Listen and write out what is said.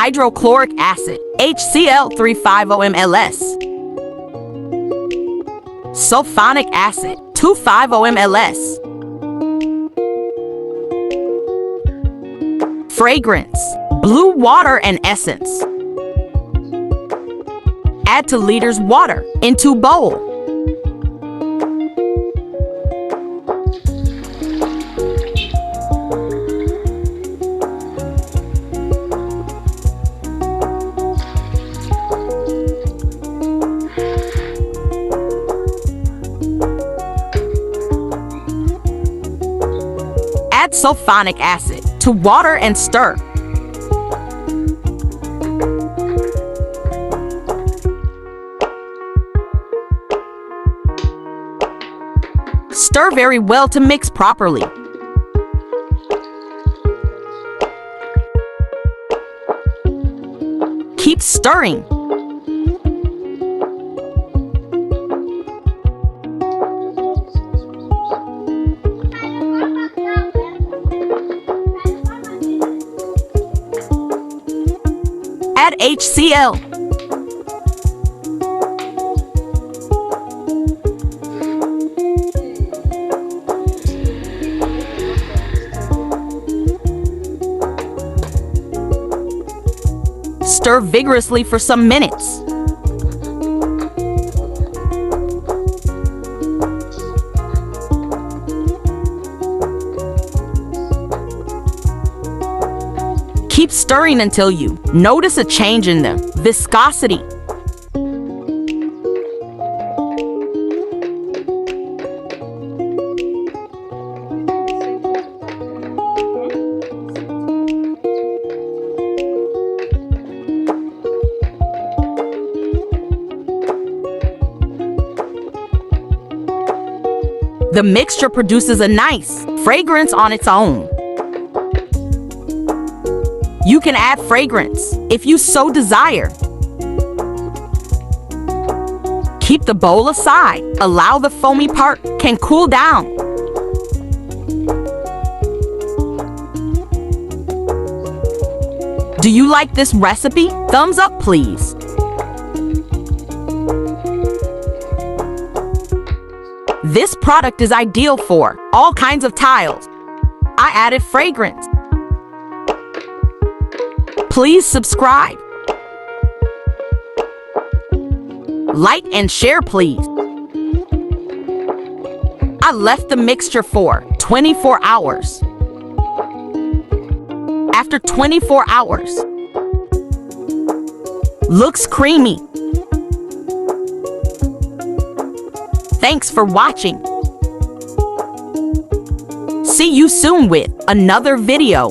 Hydrochloric acid, HCl350mls. Sulphonic acid, 250mls. Fragrance, blue water and essence. Add to liters water into bowl. Add sulphonic acid to water and stir. Stir very well to mix properly. Keep stirring. Add HCl. Stir vigorously for some minutes. Keep stirring until you notice a change in the viscosity. The mixture produces a nice fragrance on its own. You can add fragrance if you so desire. Keep the bowl aside. Allow the foamy part can cool down. Do you like this recipe? Thumbs up, please. This product is ideal for all kinds of tiles. I added fragrance. Please subscribe. Like and share, please. I left the mixture for 24 hours. After 24 hours, looks creamy. Thanks for watching. See you soon with another video.